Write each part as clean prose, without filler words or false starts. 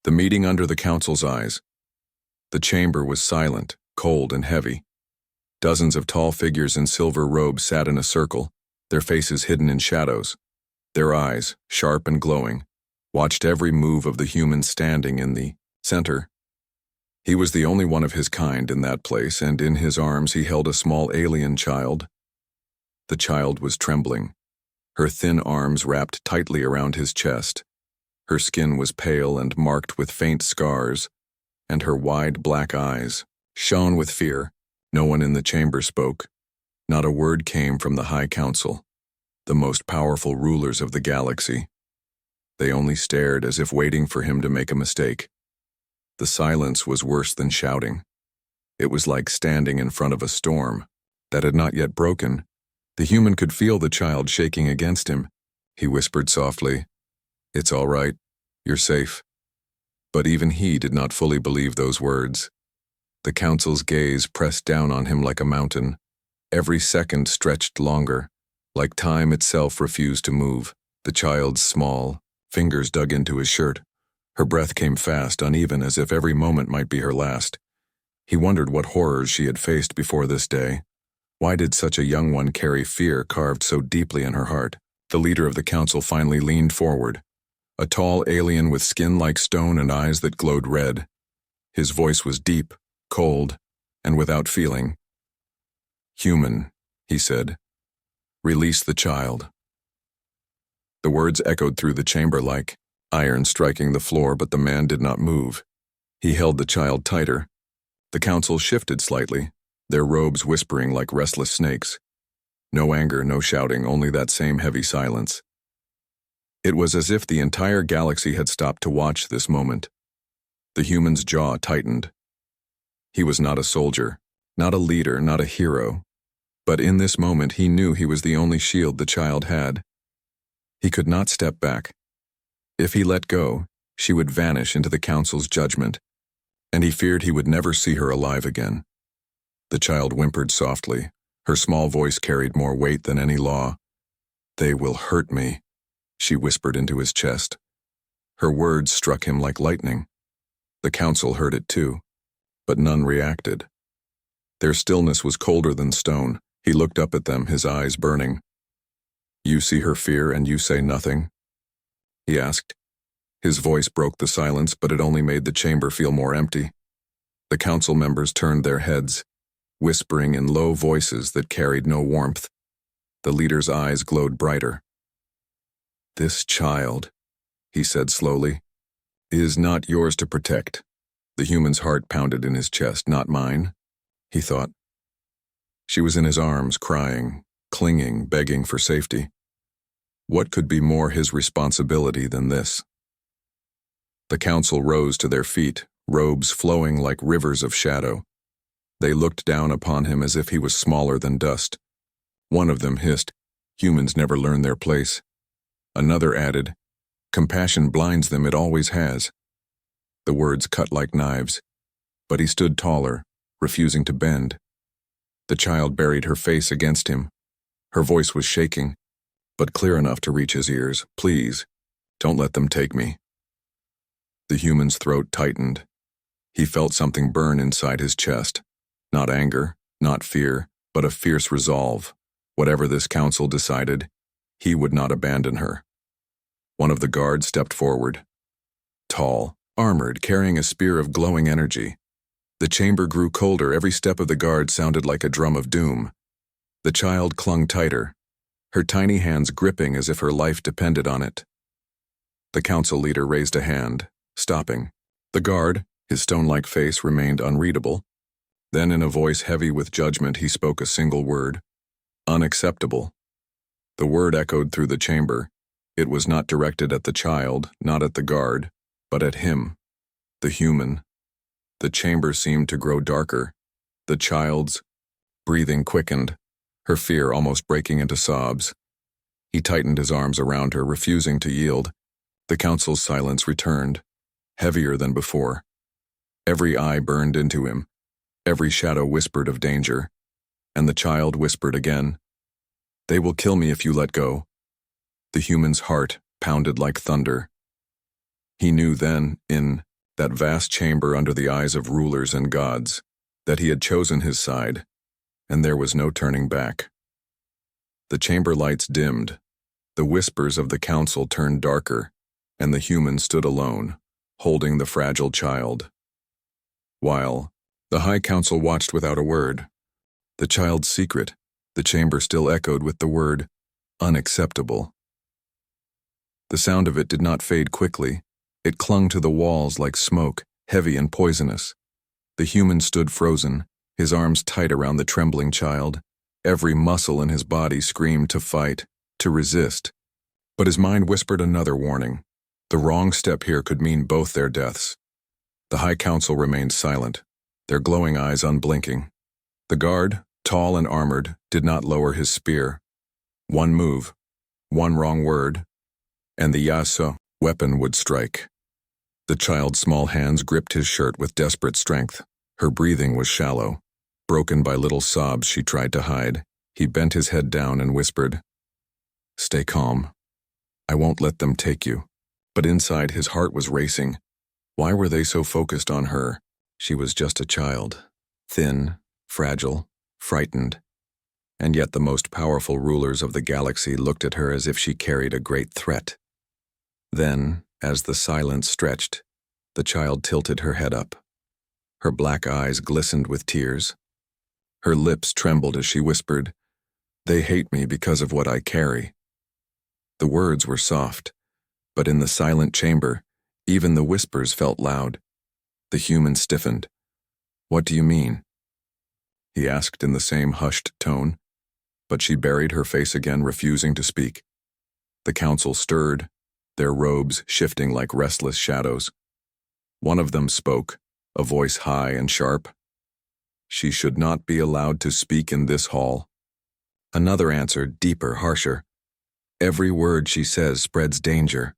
The meeting under the council's eyes. The chamber was silent, cold, and heavy. Dozens of tall figures in silver robes sat in a circle, their faces hidden in shadows. Their eyes, sharp and glowing, watched every move of the human standing in the center. He was the only one of his kind in that place, and in his arms he held a small alien child. The child was trembling, her thin arms wrapped tightly around his chest. Her skin was pale and marked with faint scars, and her wide black eyes shone with fear. No one in the chamber spoke. Not a word came from the High Council, the most powerful rulers of the galaxy. They only stared as if waiting for him to make a mistake. The silence was worse than shouting. It was like standing in front of a storm that had not yet broken. The human could feel the child shaking against him. He whispered softly, "It's all right. You're safe." But even he did not fully believe those words. The council's gaze pressed down on him like a mountain. Every second stretched longer, like time itself refused to move. The child's small fingers dug into his shirt. Her breath came fast, uneven, as if every moment might be her last. He wondered what horrors she had faced before this day. Why did such a young one carry fear carved so deeply in her heart? The leader of the council finally leaned forward, a tall alien with skin like stone and eyes that glowed red. His voice was deep, cold, and without feeling. "Human," he said, "release the child." The words echoed through the chamber like iron striking the floor, but the man did not move. He held the child tighter. The council shifted slightly, their robes whispering like restless snakes. No anger, no shouting, only that same heavy silence. It was as if the entire galaxy had stopped to watch this moment. The human's jaw tightened. He was not a soldier, not a leader, not a hero. But in this moment he knew he was the only shield the child had. He could not step back. If he let go, she would vanish into the council's judgment, and he feared he would never see her alive again. The child whimpered softly. Her small voice carried more weight than any law. "They will hurt me," she whispered into his chest. Her words struck him like lightning. The council heard it too, but none reacted. Their stillness was colder than stone. He looked up at them, his eyes burning. "You see her fear and you say nothing?" he asked. His voice broke the silence, but it only made the chamber feel more empty. The council members turned their heads, whispering in low voices that carried no warmth. The leader's eyes glowed brighter. "This child," he said slowly, "is not yours to protect." The human's heart pounded in his chest. "Not mine," he thought. She was in his arms, crying, clinging, begging for safety. What could be more his responsibility than this? The council rose to their feet, robes flowing like rivers of shadow. They looked down upon him as if he was smaller than dust. One of them hissed, "Humans never learn their place." Another added, "Compassion blinds them, it always has." The words cut like knives, but he stood taller, refusing to bend. The child buried her face against him. Her voice was shaking, but clear enough to reach his ears. "Please, don't let them take me." The human's throat tightened. He felt something burn inside his chest. Not anger, not fear, but a fierce resolve. Whatever this council decided, he would not abandon her. One of the guards stepped forward. Tall, armored, carrying a spear of glowing energy. The chamber grew colder. Every step of the guard sounded like a drum of doom. The child clung tighter, her tiny hands gripping as if her life depended on it. The council leader raised a hand, stopping. The guard, his stone-like face, remained unreadable. Then, in a voice heavy with judgment, he spoke a single word: "Unacceptable." The word echoed through the chamber. It was not directed at the child, not at the guard, but at him, the human. The chamber seemed to grow darker. The child's breathing quickened, her fear almost breaking into sobs. He tightened his arms around her, refusing to yield. The council's silence returned, heavier than before. Every eye burned into him. Every shadow whispered of danger. And the child whispered again, "They will kill me if you let go." The human's heart pounded like thunder. He knew then, in that vast chamber under the eyes of rulers and gods, that he had chosen his side, and there was no turning back. The chamber lights dimmed, the whispers of the council turned darker, and the human stood alone, holding the fragile child. While the High Council watched without a word, the child's secret, the chamber still echoed with the word, unacceptable. The sound of it did not fade quickly. It clung to the walls like smoke, heavy and poisonous. The human stood frozen, his arms tight around the trembling child. Every muscle in his body screamed to fight, to resist. But his mind whispered another warning. The wrong step here could mean both their deaths. The High Council remained silent, their glowing eyes unblinking. The guard, tall and armored, did not lower his spear. One move, one wrong word, and the Yaso weapon would strike. The child's small hands gripped his shirt with desperate strength. Her breathing was shallow, broken by little sobs she tried to hide. He bent his head down and whispered, "Stay calm. I won't let them take you." But inside his heart was racing. Why were they so focused on her? She was just a child, thin, fragile, frightened. And yet the most powerful rulers of the galaxy looked at her as if she carried a great threat. Then, as the silence stretched, the child tilted her head up. Her black eyes glistened with tears. Her lips trembled as she whispered, "They hate me because of what I carry." The words were soft, but in the silent chamber, even the whispers felt loud. The human stiffened. "What do you mean?" he asked in the same hushed tone, but she buried her face again, refusing to speak. The council stirred, their robes shifting like restless shadows. One of them spoke, a voice high and sharp. "She should not be allowed to speak in this hall." Another answered, deeper, harsher. "Every word she says spreads danger."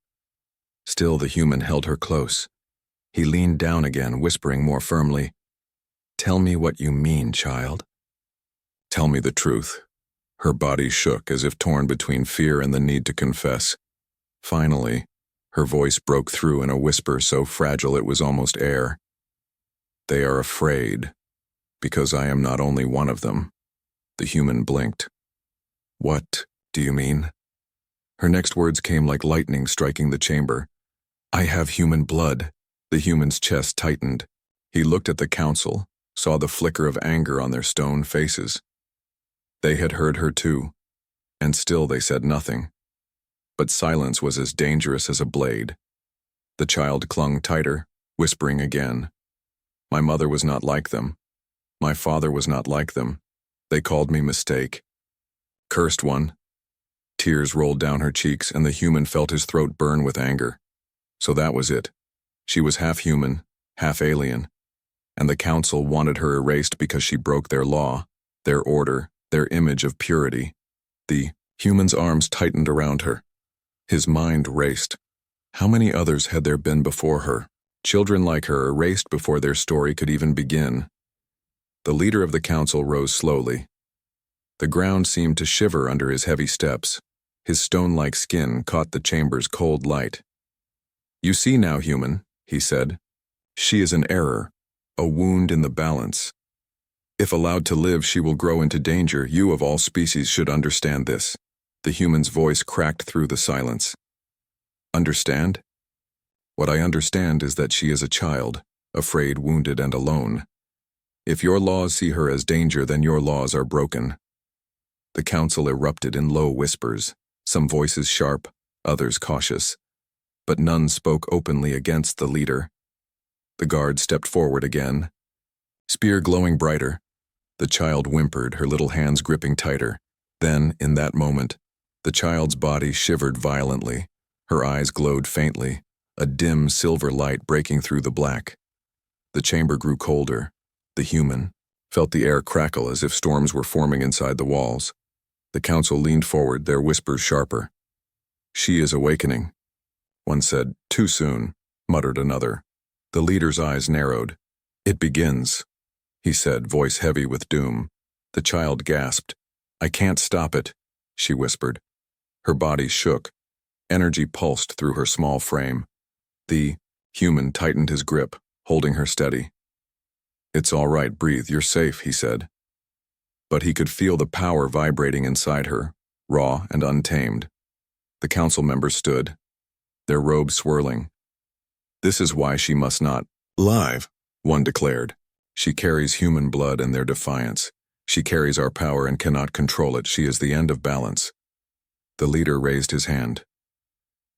Still the human held her close. He leaned down again, whispering more firmly, "Tell me what you mean, child." "Tell me the truth." Her body shook as if torn between fear and the need to confess. Finally, her voice broke through in a whisper so fragile it was almost air. "They are afraid, because I am not only one of them." The human blinked. "What do you mean?" Her next words came like lightning striking the chamber. "I have human blood." The human's chest tightened. He looked at the council, saw the flicker of anger on their stone faces. They had heard her too, and still they said nothing. But silence was as dangerous as a blade. The child clung tighter, whispering again, "My mother was not like them. My father was not like them. They called me mistake. Cursed one." Tears rolled down her cheeks, and the human felt his throat burn with anger. So that was it. She was half human, half alien, and the council wanted her erased because she broke their law, their order, their image of purity. The human's arms tightened around her. His mind raced. How many others had there been before her? Children like her erased before their story could even begin. The leader of the council rose slowly. The ground seemed to shiver under his heavy steps. His stone-like skin caught the chamber's cold light. "You see now, human," he said. "She is an error, a wound in the balance. If allowed to live, she will grow into danger. You of all species should understand this." The human's voice cracked through the silence. "Understand? What I understand is that she is a child, afraid, wounded, and alone. If your laws see her as danger, then your laws are broken." The council erupted in low whispers, some voices sharp, others cautious. But none spoke openly against the leader. The guard stepped forward again, spear glowing brighter. The child whimpered, her little hands gripping tighter. Then, in that moment, the child's body shivered violently. Her eyes glowed faintly, a dim silver light breaking through the black. The chamber grew colder. The human felt the air crackle as if storms were forming inside the walls. The council leaned forward, their whispers sharper. "She is awakening." One said, "Too soon," muttered another. The leader's eyes narrowed. "It begins," he said, voice heavy with doom. The child gasped. "I can't stop it," she whispered. Her body shook. Energy pulsed through her small frame. The Human tightened his grip, holding her steady. "It's all right, breathe, you're safe," he said. But he could feel the power vibrating inside her, raw and untamed. The council members stood, their robes swirling. "This is why she must not live," one declared. "She carries human blood and their defiance. She carries our power and cannot control it. She is the end of balance." The leader raised his hand.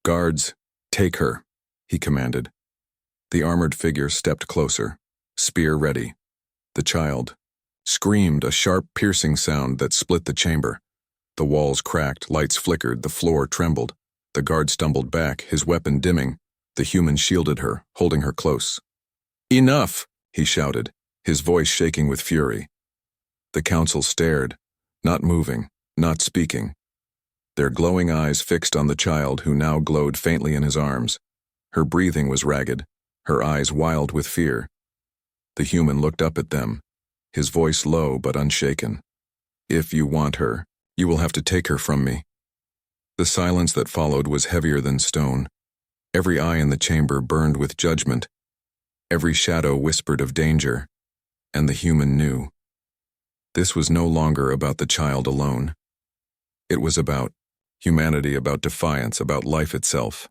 "Guards, take her," he commanded. The armored figure stepped closer, spear ready. The child screamed, a sharp, piercing sound that split the chamber. The walls cracked, lights flickered, the floor trembled. The guard stumbled back, his weapon dimming. The human shielded her, holding her close. "Enough!" he shouted, his voice shaking with fury. The council stared, not moving, not speaking. Their glowing eyes fixed on the child, who now glowed faintly in his arms. Her breathing was ragged, her eyes wild with fear. The human looked up at them, his voice low but unshaken. "If you want her, you will have to take her from me." The silence that followed was heavier than stone. Every eye in the chamber burned with judgment. Every shadow whispered of danger, and the human knew. This was no longer about the child alone. It was about humanity, about defiance, about life itself.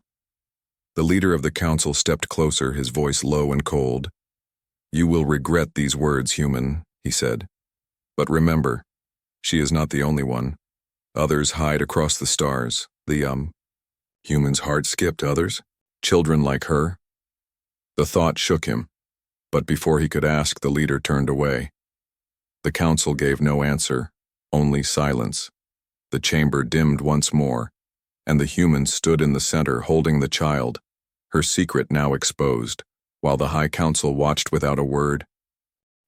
The leader of the council stepped closer, his voice low and cold. "You will regret these words, human," he said. "But remember, she is not the only one. Others hide across the stars. The human's heart skipped. Others? Children like her?" The thought shook him, but before he could ask, the leader turned away. The council gave no answer, only silence. The chamber dimmed once more, and the human stood in the center holding the child, her secret now exposed, while the High Council watched without a word.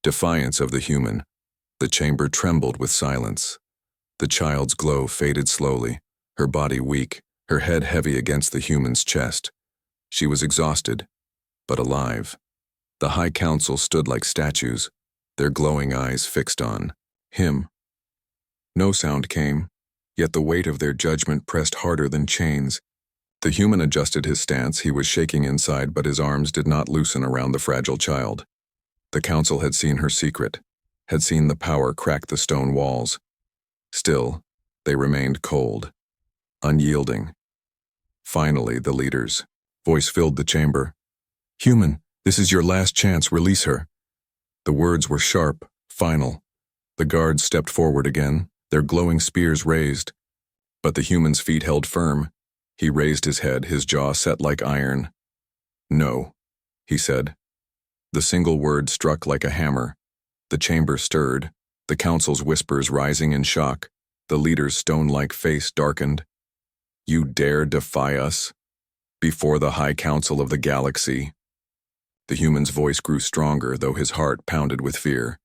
Defiance of the human. The chamber trembled with silence. The child's glow faded slowly, her body weak, her head heavy against the human's chest. She was exhausted, but alive. The High Council stood like statues, their glowing eyes fixed on him. No sound came, yet the weight of their judgment pressed harder than chains. The human adjusted his stance. He was shaking inside, but his arms did not loosen around the fragile child. The council had seen her secret, had seen the power crack the stone walls. Still, they remained cold, unyielding. Finally, the leader's voice filled the chamber. "Human, this is your last chance. Release her." The words were sharp, final. The guards stepped forward again, their glowing spears raised. But the human's feet held firm. He raised his head, his jaw set like iron. "No," he said. The single word struck like a hammer. The chamber stirred, the council's whispers rising in shock. The leader's stone-like face darkened. "You dare defy us? Before the High Council of the Galaxy?" The human's voice grew stronger, though his heart pounded with fear.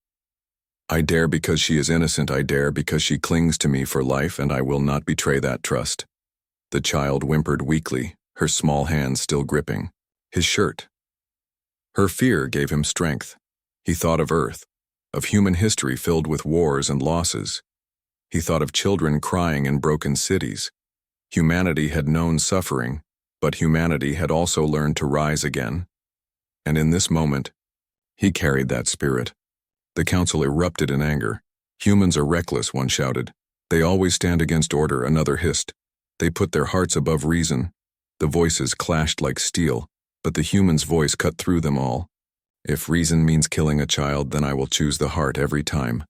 "I dare because she is innocent. I dare because she clings to me for life, and I will not betray that trust." The child whimpered weakly, her small hands still gripping his shirt. Her fear gave him strength. He thought of Earth, of human history filled with wars and losses. He thought of children crying in broken cities. Humanity had known suffering, but humanity had also learned to rise again. And in this moment, he carried that spirit. The council erupted in anger. "Humans are reckless," one shouted. "They always stand against order," another hissed. "They put their hearts above reason." The voices clashed like steel, but the human's voice cut through them all. "If reason means killing a child, then I will choose the heart every time."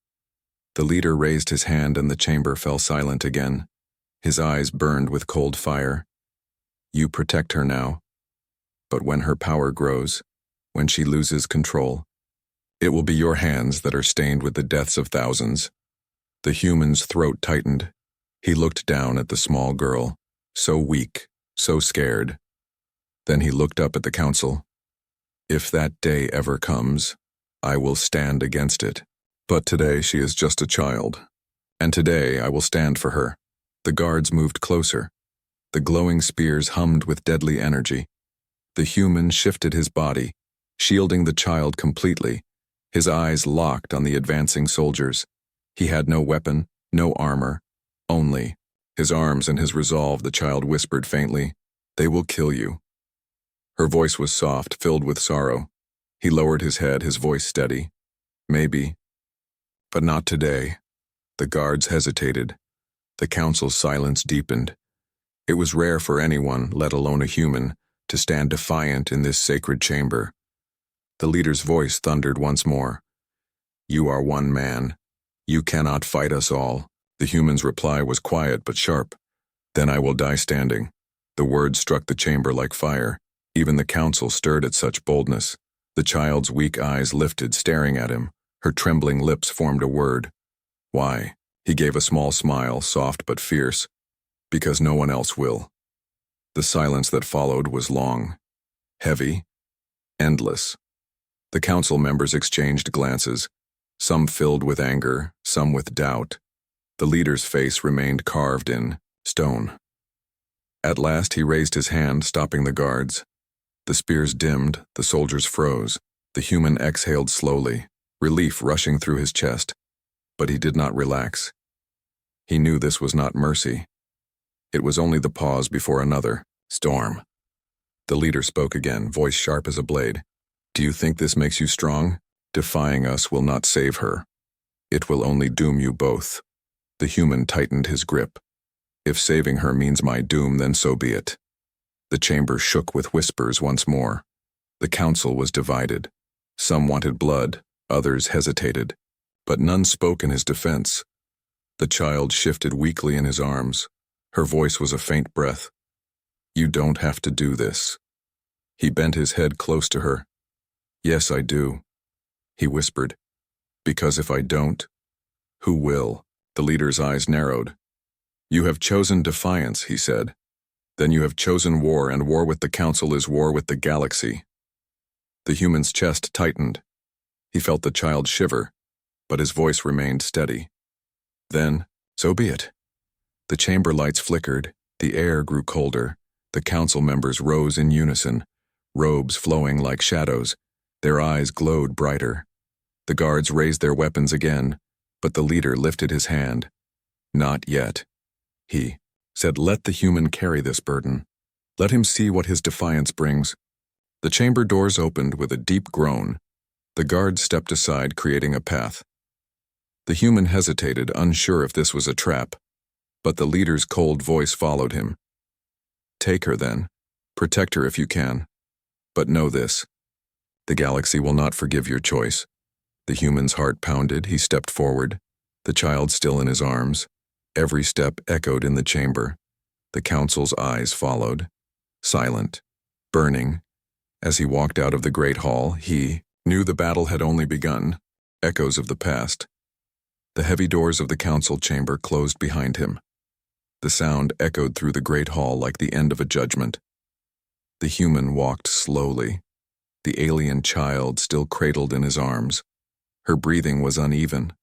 The leader raised his hand and the chamber fell silent again. His eyes burned with cold fire. "You protect her now. But when her power grows, when she loses control, it will be your hands that are stained with the deaths of thousands." The human's throat tightened. He looked down at the small girl, so weak, so scared. Then he looked up at the council. "If that day ever comes, I will stand against it. But today she is just a child. And today I will stand for her." The guards moved closer. The glowing spears hummed with deadly energy. The human shifted his body, shielding the child completely, his eyes locked on the advancing soldiers. He had no weapon, no armor, only his arms and his resolve. The child whispered faintly, "They will kill you." Her voice was soft, filled with sorrow. He lowered his head, his voice steady. Maybe. But not today. The guards hesitated. The council's silence deepened. It was rare for anyone, let alone a human, to stand defiant in this sacred chamber. The leader's voice thundered once more. You are one man. You cannot fight us all. The human's reply was quiet but sharp. Then I will die standing. The words struck the chamber like fire. Even the council stirred at such boldness. The child's weak eyes lifted, staring at him. Her trembling lips formed a word. Why? He gave a small smile, soft but fierce. Because no one else will. The silence that followed was long, heavy, endless. The council members exchanged glances, some filled with anger, some with doubt. The leader's face remained carved in stone. At last he raised his hand, stopping the guards. The spears dimmed, the soldiers froze. The human exhaled slowly, relief rushing through his chest. But he did not relax. He knew this was not mercy. It was only the pause before another storm. The leader spoke again, voice sharp as a blade. Do you think this makes you strong? Defying us will not save her. It will only doom you both. The human tightened his grip. If saving her means my doom, then so be it. The chamber shook with whispers once more. The council was divided. Some wanted blood, others hesitated. But none spoke in his defense. The child shifted weakly in his arms. Her voice was a faint breath. You don't have to do this. He bent his head close to her. Yes, I do, he whispered. Because if I don't, who will? The leader's eyes narrowed. You have chosen defiance, he said. Then you have chosen war, and war with the council is war with the galaxy. The human's chest tightened. He felt the child shiver, but his voice remained steady. Then, so be it. The chamber lights flickered, the air grew colder, the council members rose in unison, robes flowing like shadows, their eyes glowed brighter. The guards raised their weapons again, but the leader lifted his hand. Not yet. He said, let the human carry this burden. Let him see what his defiance brings. The chamber doors opened with a deep groan. The guards stepped aside, creating a path. The human hesitated, unsure if this was a trap, but the leader's cold voice followed him. Take her then. Protect her if you can. But know this. The galaxy will not forgive your choice. The human's heart pounded. He stepped forward, the child still in his arms. Every step echoed in the chamber. The council's eyes followed, silent, burning. As he walked out of the great hall, he knew the battle had only begun, echoes of the past. The heavy doors of the council chamber closed behind him. The sound echoed through the great hall like the end of a judgment. The human walked slowly, the alien child still cradled in his arms. Her breathing was uneven.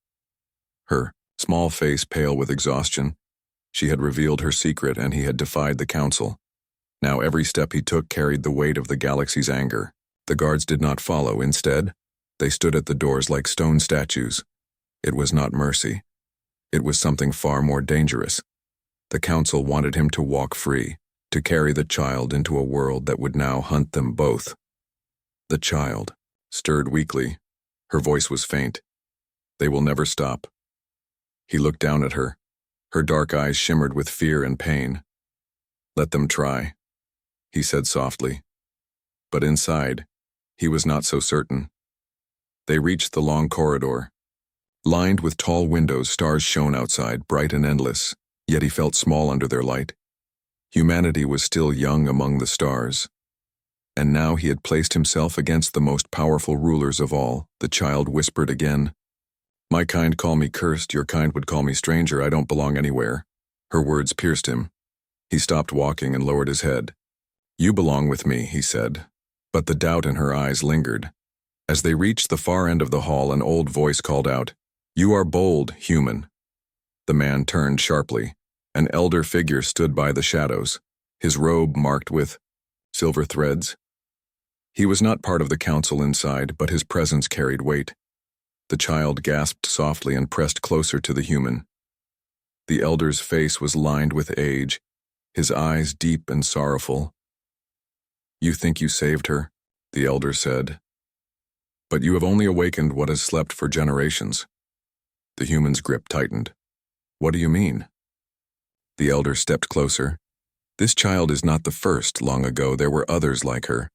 Her small face pale with exhaustion. She had revealed her secret, and he had defied the council. Now every step he took carried the weight of the galaxy's anger. The guards did not follow. Instead, they stood at the doors like stone statues. It was not mercy. It was something far more dangerous. The council wanted him to walk free, to carry the child into a world that would now hunt them both. The child stirred weakly. Her voice was faint. They will never stop. He looked down at her. Her dark eyes shimmered with fear and pain. Let them try, he said softly. But inside, he was not so certain. They reached the long corridor. Lined with tall windows, stars shone outside, bright and endless, yet he felt small under their light. Humanity was still young among the stars. And now he had placed himself against the most powerful rulers of all. The child whispered again. My kind call me cursed, your kind would call me stranger, I don't belong anywhere. Her words pierced him. He stopped walking and lowered his head. You belong with me, he said, but the doubt in her eyes lingered. As they reached the far end of the hall, an old voice called out, You are bold, human. The man turned sharply. An elder figure stood by the shadows, his robe marked with silver threads. He was not part of the council inside, but his presence carried weight. The child gasped softly and pressed closer to the human. The elder's face was lined with age, his eyes deep and sorrowful. You think you saved her? The elder said. But you have only awakened what has slept for generations. The human's grip tightened. What do you mean? The elder stepped closer. This child is not the first. Long ago there were others like her.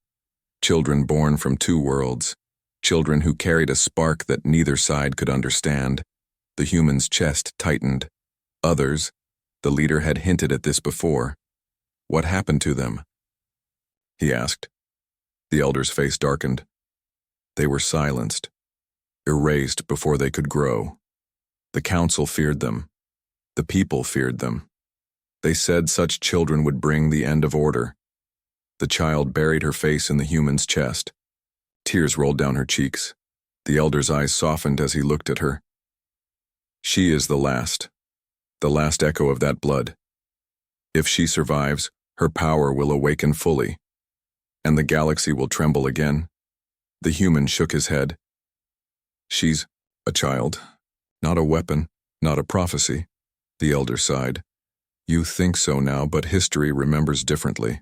Children born from two worlds. Children who carried a spark that neither side could understand. The human's chest tightened. Others, the leader had hinted at this before. What happened to them? He asked. The elder's face darkened. They were silenced, erased before they could grow. The council feared them. The people feared them. They said such children would bring the end of order. The child buried her face in the human's chest. Tears rolled down her cheeks. The elder's eyes softened as he looked at her. She is the last echo of that blood. If she survives, her power will awaken fully, and the galaxy will tremble again. The human shook his head. She's a child, not a weapon, not a prophecy, the elder sighed. You think so now, but history remembers differently.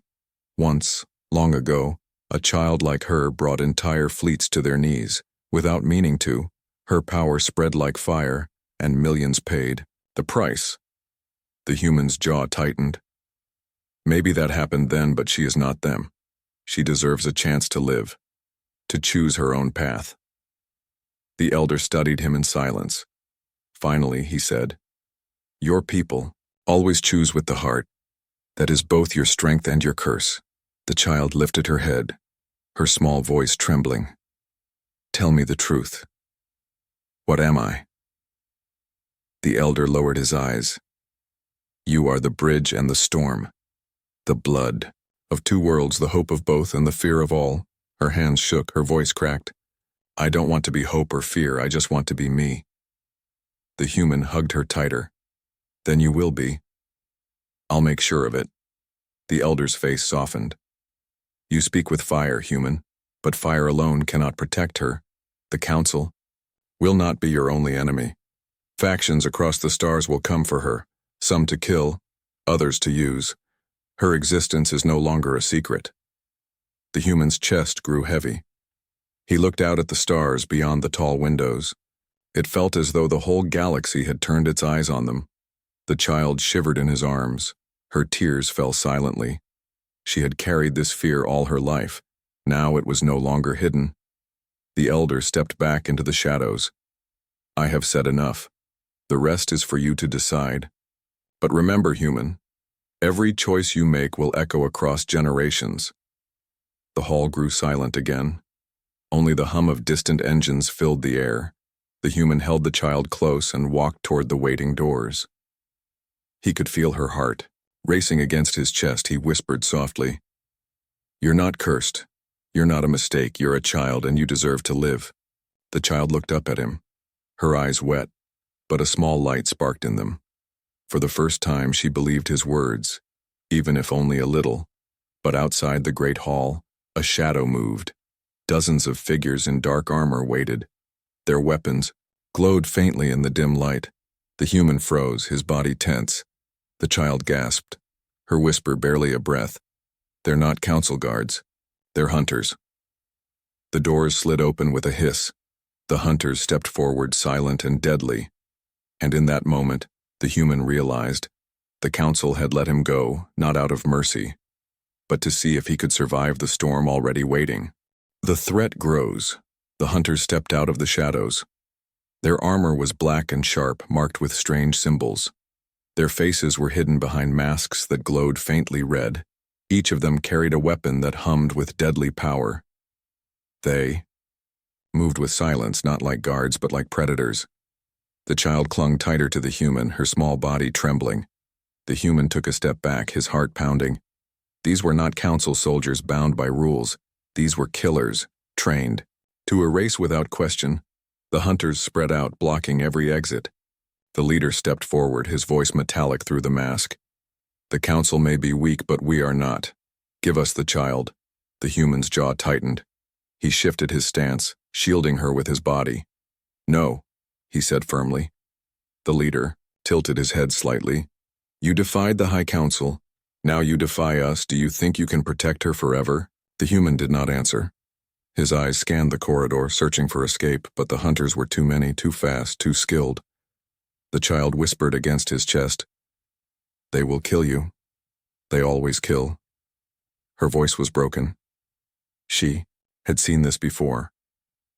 Once, long ago, a child like her brought entire fleets to their knees. Without meaning to, her power spread like fire, and millions paid the price. The human's jaw tightened. Maybe that happened then, but she is not them. She deserves a chance to live, to choose her own path. The elder studied him in silence. Finally, he said, Your people always choose with the heart. That is both your strength and your curse. The child lifted her head, her small voice trembling. Tell me the truth. What am I? The elder lowered his eyes. You are the bridge and the storm, the blood of two worlds, the hope of both and the fear of all. Her hands shook, her voice cracked. I don't want to be hope or fear, I just want to be me. The human hugged her tighter. Then you will be. I'll make sure of it. The elder's face softened. You speak with fire, human, but fire alone cannot protect her. The council will not be your only enemy. Factions across the stars will come for her, some to kill, others to use. Her existence is no longer a secret. The human's chest grew heavy. He looked out at the stars beyond the tall windows. It felt as though the whole galaxy had turned its eyes on them. The child shivered in his arms. Her tears fell silently. She had carried this fear all her life. Now it was no longer hidden. The elder stepped back into the shadows. I have said enough. The rest is for you to decide. But remember, human, every choice you make will echo across generations. The hall grew silent again. Only the hum of distant engines filled the air. The human held the child close and walked toward the waiting doors. He could feel her heart. Racing against his chest, he whispered softly, You're not cursed. You're not a mistake. You're a child and you deserve to live. The child looked up at him, her eyes wet, but a small light sparked in them. For the first time, she believed his words, even if only a little. But outside the great hall, a shadow moved. Dozens of figures in dark armor waited. Their weapons glowed faintly in the dim light. The human froze, his body tense. The child gasped, her whisper barely a breath. They're not council guards. They're hunters. The doors slid open with a hiss. The hunters stepped forward, silent and deadly. And in that moment, the human realized the council had let him go, not out of mercy, but to see if he could survive the storm already waiting. The threat grows. The hunters stepped out of the shadows. Their armor was black and sharp, marked with strange symbols. Their faces were hidden behind masks that glowed faintly red. Each of them carried a weapon that hummed with deadly power. They moved with silence, not like guards, but like predators. The child clung tighter to the human, her small body trembling. The human took a step back, his heart pounding. These were not council soldiers bound by rules. These were killers, trained to erase without question. The hunters spread out, blocking every exit. The leader stepped forward, his voice metallic through the mask. The council may be weak, but we are not. Give us the child. The human's jaw tightened. He shifted his stance, shielding her with his body. No, he said firmly. The leader tilted his head slightly. You defied the High Council. Now you defy us. Do you think you can protect her forever? The human did not answer. His eyes scanned the corridor, searching for escape, but the hunters were too many, too fast, too skilled. The child whispered against his chest, "They will kill you. They always kill." Her voice was broken. She had seen this before.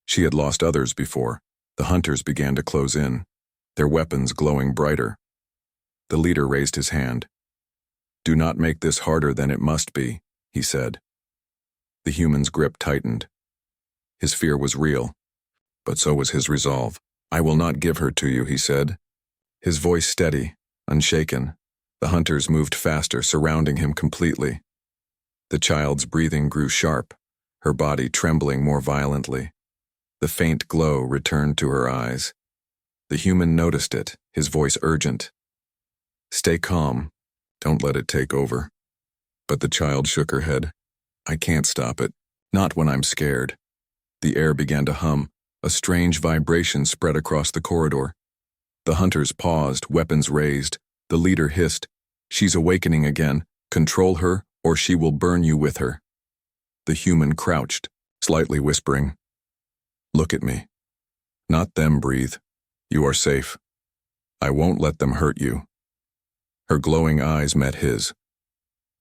She had lost others before. The hunters began to close in, their weapons glowing brighter. The leader raised his hand. "Do not make this harder than it must be," he said. The human's grip tightened. His fear was real, but so was his resolve. "I will not give her to you," he said. His voice steady, unshaken. The hunters moved faster, surrounding him completely. The child's breathing grew sharp, her body trembling more violently. The faint glow returned to her eyes. The human noticed it, his voice urgent. "Stay calm. Don't let it take over." But the child shook her head. "I can't stop it. Not when I'm scared." The air began to hum. A strange vibration spread across the corridor. The hunters paused, weapons raised. The leader hissed, "She's awakening again. Control her, or she will burn you with her." The human crouched, slightly whispering, "Look at me. Not them, breathe. You are safe. I won't let them hurt you." Her glowing eyes met his.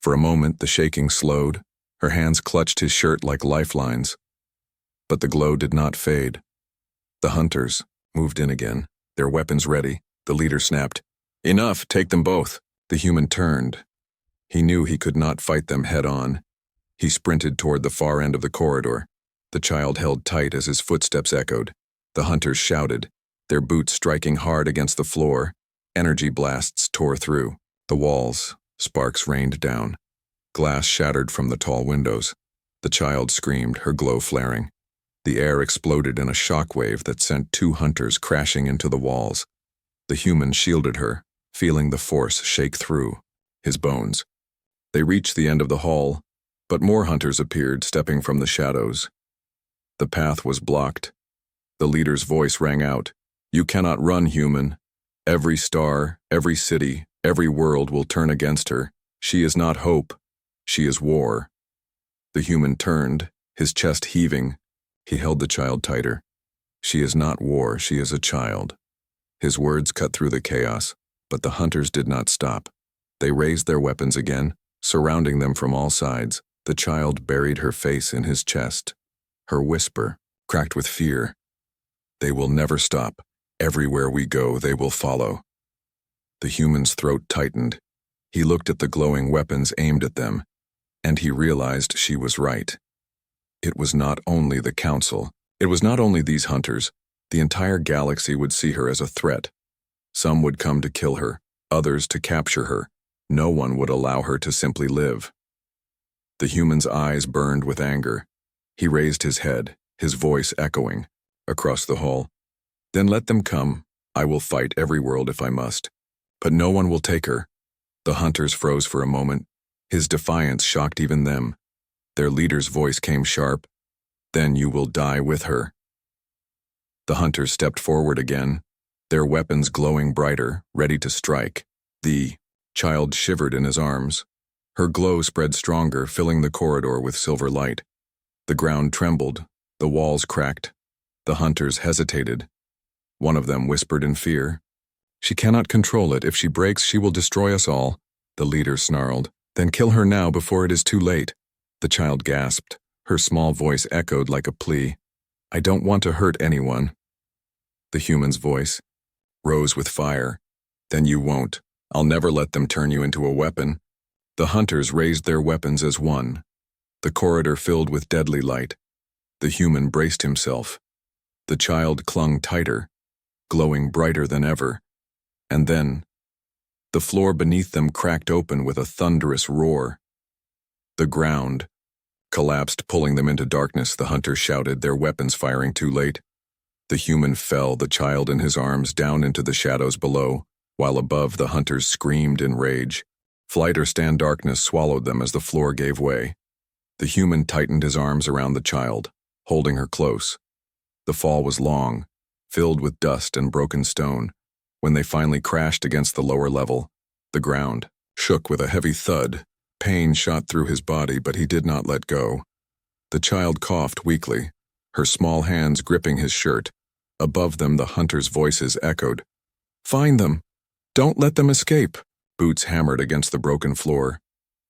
For a moment, the shaking slowed. Her hands clutched his shirt like lifelines. But the glow did not fade. The hunters moved in again, their weapons ready. The leader snapped, "Enough, take them both." The human turned. He knew he could not fight them head-on. He sprinted toward the far end of the corridor. The child held tight as his footsteps echoed. The hunters shouted, their boots striking hard against the floor. Energy blasts tore through the walls. Sparks rained down. Glass shattered from the tall windows. The child screamed, her glow flaring. The air exploded in a shockwave that sent 2 hunters crashing into the walls. The human shielded her, feeling the force shake through his bones. They reached the end of the hall, but more hunters appeared, stepping from the shadows. The path was blocked. The leader's voice rang out, "You cannot run, human. Every star, every city, every world will turn against her. She is not hope. She is war." The human turned, his chest heaving. He held the child tighter. "She is not war, she is a child." His words cut through the chaos, but the hunters did not stop. They raised their weapons again, surrounding them from all sides. The child buried her face in his chest. Her whisper cracked with fear. "They will never stop. Everywhere we go, they will follow." The human's throat tightened. He looked at the glowing weapons aimed at them, and he realized she was right. It was not only the council. It was not only these hunters. The entire galaxy would see her as a threat. Some would come to kill her, others to capture her. No one would allow her to simply live. The human's eyes burned with anger. He raised his head, his voice echoing across the hall. "Then let them come. I will fight every world if I must. But no one will take her." The hunters froze for a moment. His defiance shocked even them. Their leader's voice came sharp, "Then you will die with her." The hunters stepped forward again, their weapons glowing brighter, ready to strike. The child shivered in his arms. Her glow spread stronger, filling the corridor with silver light. The ground trembled, the walls cracked. The hunters hesitated. One of them whispered in fear, "She cannot control it. If she breaks, she will destroy us all." The leader snarled, "Then kill her now before it is too late." The child gasped. Her small voice echoed like a plea. "I don't want to hurt anyone." The human's voice rose with fire. "Then you won't. I'll never let them turn you into a weapon." The hunters raised their weapons as one. The corridor filled with deadly light. The human braced himself. The child clung tighter, glowing brighter than ever. And then, the floor beneath them cracked open with a thunderous roar. The ground collapsed, pulling them into darkness. The hunters shouted, their weapons firing too late. The human fell, the child in his arms, down into the shadows below, while above the hunters screamed in rage. Flight or stand darkness swallowed them as the floor gave way. The human tightened his arms around the child, holding her close. The fall was long, filled with dust and broken stone. When they finally crashed against the lower level, the ground shook with a heavy thud. Pain shot through his body, but he did not let go. The child coughed weakly, her small hands gripping his shirt. Above them, the hunters' voices echoed. "Find them! Don't let them escape!" Boots hammered against the broken floor.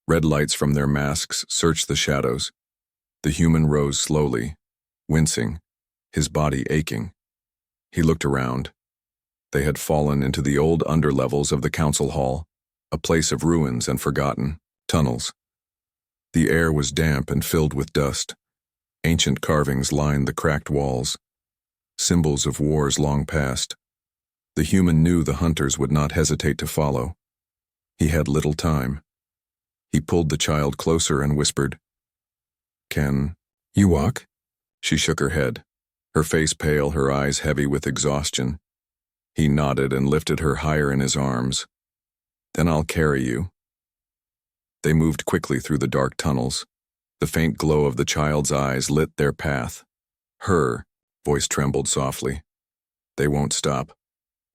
Red lights from their masks searched the shadows. The human rose slowly, wincing, his body aching. He looked around. They had fallen into the old underlevels of the council hall, a place of ruins and forgotten tunnels. The air was damp and filled with dust. Ancient carvings lined the cracked walls, symbols of wars long past. The human knew the hunters would not hesitate to follow. He had little time. He pulled the child closer and whispered, "Can you walk?" She shook her head, her face pale, her eyes heavy with exhaustion. He nodded and lifted her higher in his arms. "Then I'll carry you." They moved quickly through the dark tunnels. The faint glow of the child's eyes lit their path. Her voice trembled softly. "They won't stop.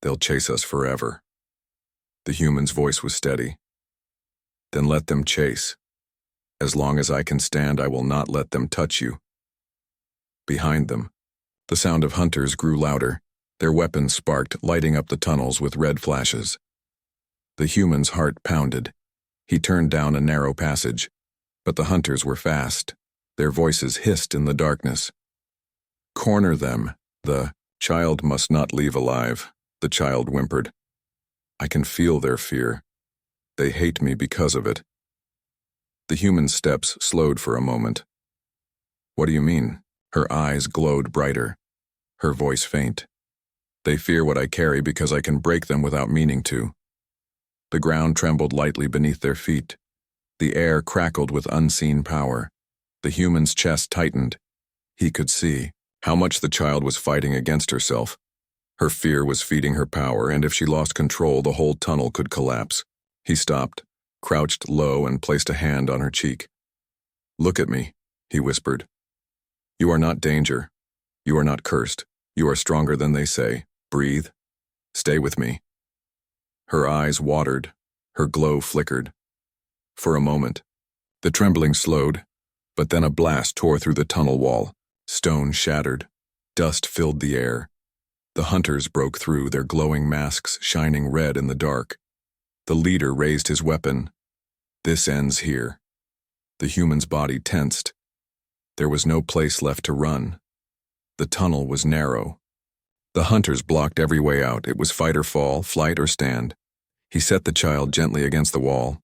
They'll chase us forever." The human's voice was steady. "Then let them chase. As long as I can stand, I will not let them touch you." Behind them, the sound of hunters grew louder. Their weapons sparked, lighting up the tunnels with red flashes. The human's heart pounded. He turned down a narrow passage, but the hunters were fast. Their voices hissed in the darkness. "Corner them. The child must not leave alive," the child whimpered. "I can feel their fear. They hate me because of it." The human's steps slowed for a moment. "What do you mean?" Her eyes glowed brighter, her voice faint. "They fear what I carry because I can break them without meaning to." The ground trembled lightly beneath their feet. The air crackled with unseen power. The human's chest tightened. He could see how much the child was fighting against herself. Her fear was feeding her power, and if she lost control, the whole tunnel could collapse. He stopped, crouched low, and placed a hand on her cheek. "Look at me," he whispered. "You are not danger. You are not cursed. You are stronger than they say. Breathe. Stay with me." Her eyes watered. Her glow flickered. For a moment, the trembling slowed, but then a blast tore through the tunnel wall. Stone shattered. Dust filled the air. The hunters broke through, their glowing masks shining red in the dark. The leader raised his weapon. "This ends here." The human's body tensed. There was no place left to run. The tunnel was narrow. The hunters blocked every way out. It was fight or fall, flight or stand. He set the child gently against the wall.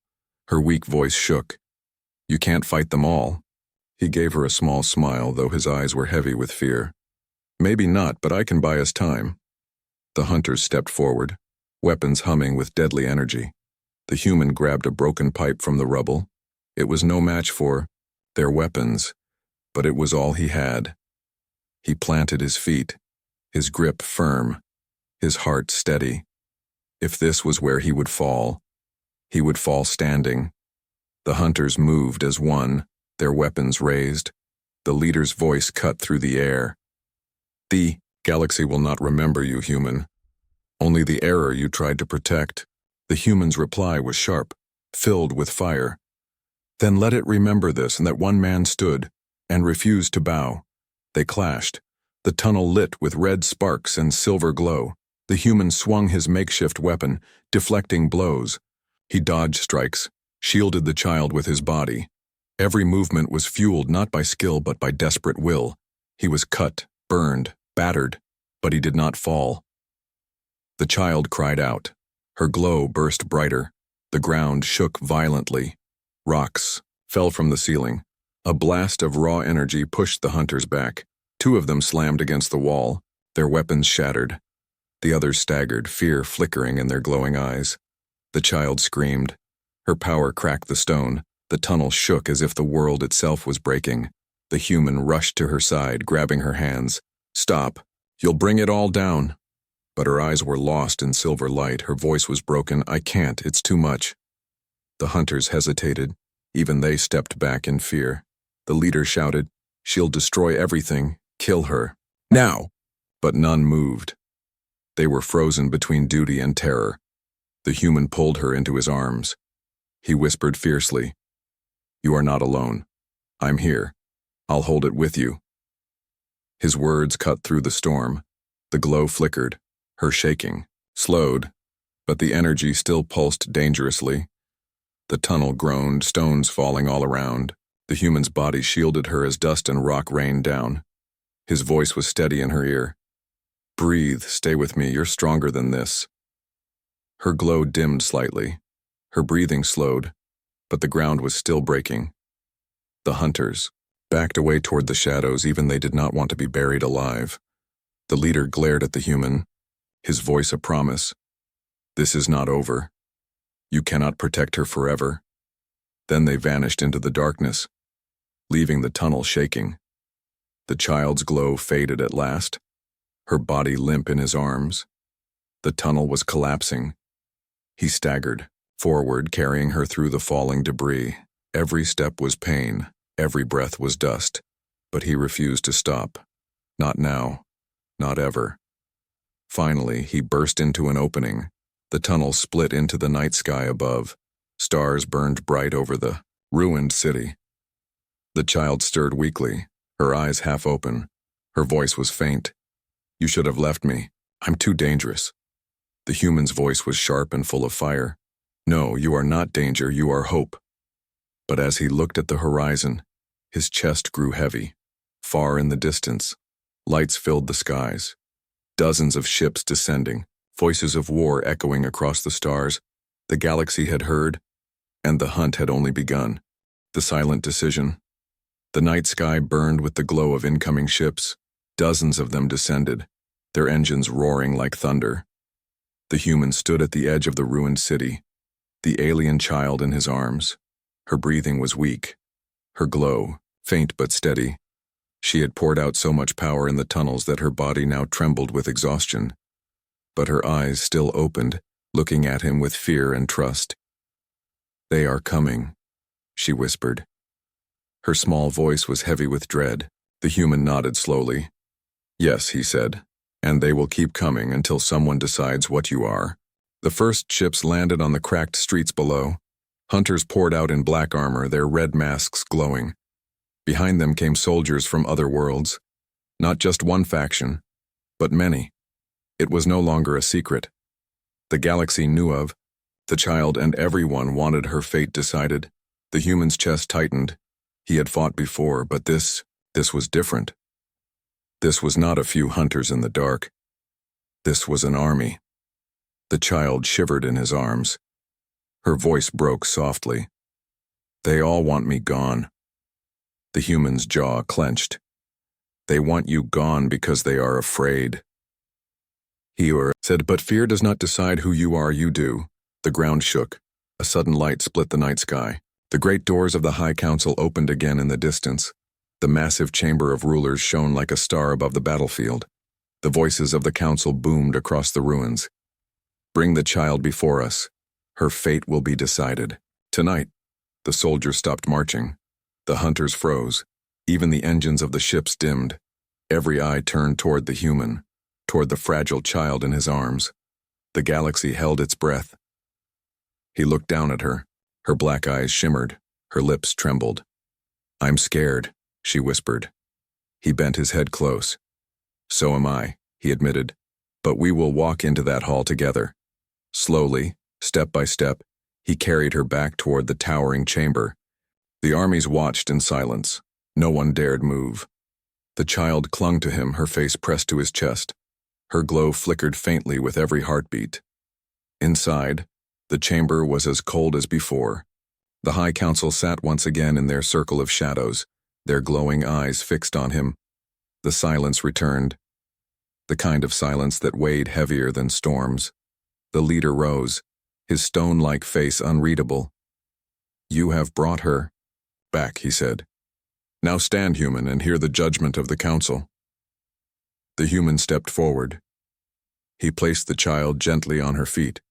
Her weak voice shook. "You can't fight them all." He gave her a small smile, though his eyes were heavy with fear. "Maybe not, but I can buy us time." The hunters stepped forward, weapons humming with deadly energy. The human grabbed a broken pipe from the rubble. It was no match for their weapons, but it was all he had. He planted his feet, his grip firm, his heart steady. If this was where he would fall standing. The hunters moved as one, their weapons raised. The leader's voice cut through the air. "The galaxy will not remember you, human. Only the error you tried to protect." The human's reply was sharp, filled with fire. "Then let it remember this, and that one man stood and refused to bow." They clashed. The tunnel lit with red sparks and silver glow. The human swung his makeshift weapon, deflecting blows. He dodged strikes, shielded the child with his body. Every movement was fueled not by skill but by desperate will. He was cut, burned, battered, but he did not fall. The child cried out. Her glow burst brighter. The ground shook violently. Rocks fell from the ceiling. A blast of raw energy pushed the hunters back. Two of them slammed against the wall, their weapons shattered. The others staggered, fear flickering in their glowing eyes. The child screamed. Her power cracked the stone. The tunnel shook as if the world itself was breaking. The human rushed to her side, grabbing her hands. "Stop. You'll bring it all down." But her eyes were lost in silver light. Her voice was broken. "I can't. It's too much." The hunters hesitated. Even they stepped back in fear. The leader shouted, "She'll destroy everything. Kill her. Now!" But none moved. They were frozen between duty and terror. The human pulled her into his arms. He whispered fiercely, "You are not alone. I'm here. I'll hold it with you. His words cut through the storm. The glow flickered, her shaking, slowed, but the energy still pulsed dangerously. The tunnel groaned, stones falling all around. The human's body shielded her as dust and rock rained down. His voice was steady in her ear. Breathe, stay with me, you're stronger than this. Her glow dimmed slightly. Her breathing slowed, but the ground was still breaking. The hunters backed away toward the shadows, even they did not want to be buried alive. The leader glared at the human, his voice a promise. This is not over. You cannot protect her forever. Then they vanished into the darkness, leaving the tunnel shaking. The child's glow faded at last, her body limp in his arms. The tunnel was collapsing. He staggered forward, carrying her through the falling debris. Every step was pain, every breath was dust, but he refused to stop. Not now, not ever. Finally, he burst into an opening. The tunnel split into the night sky above. Stars burned bright over the ruined city. The child stirred weakly, her eyes half open. Her voice was faint. You should have left me. I'm too dangerous. The human's voice was sharp and full of fire. No, you are not danger, you are hope. But as he looked at the horizon, his chest grew heavy. Far in the distance, lights filled the skies. Dozens of ships descending, voices of war echoing across the stars. The galaxy had heard, and the hunt had only begun. The silent decision. The night sky burned with the glow of incoming ships. Dozens of them descended, their engines roaring like thunder. The human stood at the edge of the ruined city, the alien child in his arms. Her breathing was weak, her glow, faint but steady. She had poured out so much power in the tunnels that her body now trembled with exhaustion. But her eyes still opened, looking at him with fear and trust. They are coming, she whispered. Her small voice was heavy with dread. The human nodded slowly. Yes, he said, and they will keep coming until someone decides what you are. The first ships landed on the cracked streets below. Hunters poured out in black armor, their red masks glowing. Behind them came soldiers from other worlds. Not just one faction, but many. It was no longer a secret. The galaxy knew of. The child and everyone wanted her fate decided. The human's chest tightened. He had fought before, but this was different. This was not a few hunters in the dark. This was an army. The child shivered in his arms. Her voice broke softly. They all want me gone. The human's jaw clenched. They want you gone because they are afraid. He said, but fear does not decide who you are, you do. The ground shook. A sudden light split the night sky. The great doors of the High Council opened again in the distance. The massive chamber of rulers shone like a star above the battlefield. The voices of the council boomed across the ruins. Bring the child before us. Her fate will be decided. Tonight, the soldiers stopped marching. The hunters froze. Even the engines of the ships dimmed. Every eye turned toward the human, toward the fragile child in his arms. The galaxy held its breath. He looked down at her. Her black eyes shimmered. Her lips trembled. I'm scared, she whispered. He bent his head close. So am I, he admitted. But we will walk into that hall together. Slowly, step by step, he carried her back toward the towering chamber. The armies watched in silence. No one dared move. The child clung to him, her face pressed to his chest. Her glow flickered faintly with every heartbeat. Inside, the chamber was as cold as before. The High Council sat once again in their circle of shadows, their glowing eyes fixed on him. The silence returned, the kind of silence that weighed heavier than storms. The leader rose, his stone-like face unreadable. You have brought her back, he said. Now stand, human, and hear the judgment of the council. The human stepped forward. He placed the child gently on her feet,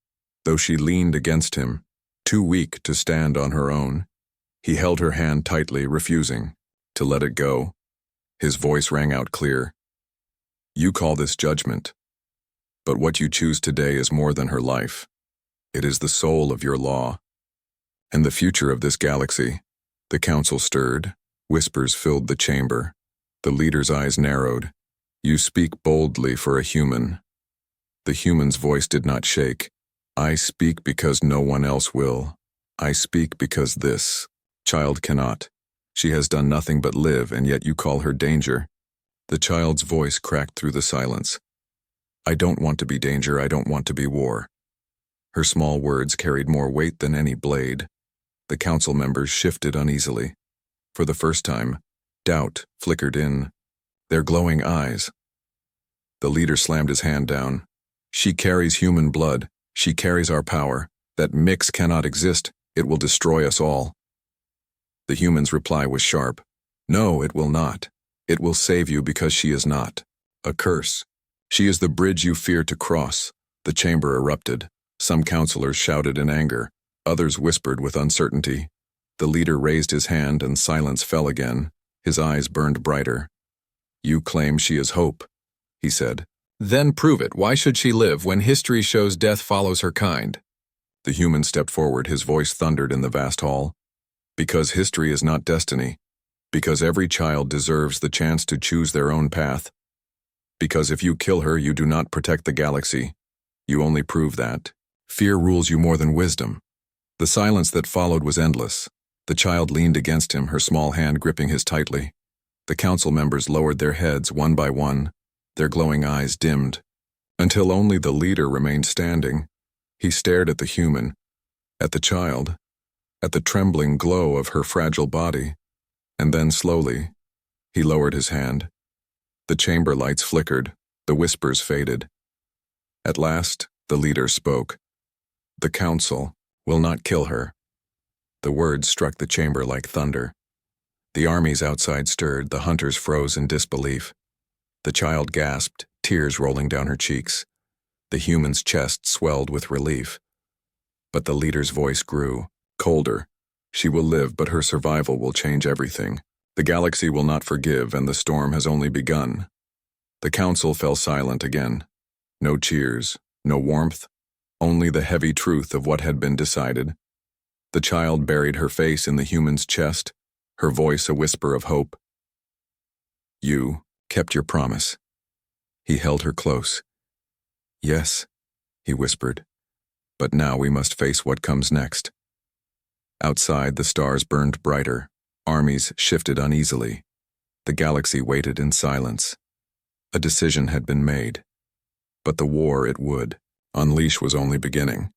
though she leaned against him, too weak to stand on her own. He held her hand tightly, refusing to let it go. His voice rang out clear. You call this judgment, but what you choose today is more than her life. It is the soul of your law, and the future of this galaxy. The council stirred, Whispers filled the chamber. The leader's eyes narrowed. You speak boldly for a human. The human's voice did not shake. I speak because no one else will. I speak because this child cannot. She has done nothing but live, and yet you call her danger. The child's voice cracked through the silence. I don't want to be danger, I don't want to be war. Her small words carried more weight than any blade. The council members shifted uneasily. For the first time, doubt flickered in their glowing eyes. The leader slammed his hand down. She carries human blood. She carries our power. That mix cannot exist. It will destroy us all. The human's reply was sharp. No, it will not. It will save you because she is not. A curse. She is the bridge you fear to cross. The chamber erupted. Some counselors shouted in anger. Others whispered with uncertainty. The leader raised his hand and silence fell again. His eyes burned brighter. You claim she is hope, he said. Then prove it. Why should she live when history shows death follows her kind? The human stepped forward, his voice thundered in the vast hall. Because history is not destiny. Because every child deserves the chance to choose their own path. Because if you kill her, you do not protect the galaxy. You only prove that. Fear rules you more than wisdom. The silence that followed was endless. The child leaned against him, her small hand gripping his tightly. The council members lowered their heads one by one, their glowing eyes dimmed, until only the leader remained standing. He stared at the human, at the child, at the trembling glow of her fragile body, and then slowly, he lowered his hand. The chamber lights flickered, the whispers faded. At last, the leader spoke. The council will not kill her. The words struck the chamber like thunder. The armies outside stirred, the hunters froze in disbelief. The child gasped, tears rolling down her cheeks. The human's chest swelled with relief. But the leader's voice grew, colder. She will live, but her survival will change everything. The galaxy will not forgive, and the storm has only begun. The council fell silent again. No cheers, no warmth, only the heavy truth of what had been decided. The child buried her face in the human's chest, her voice a whisper of hope. You kept your promise. He held her close. Yes, he whispered, but now we must face what comes next. Outside, the stars burned brighter. Armies shifted uneasily. The galaxy waited in silence. A decision had been made. But the war it would unleash was only beginning.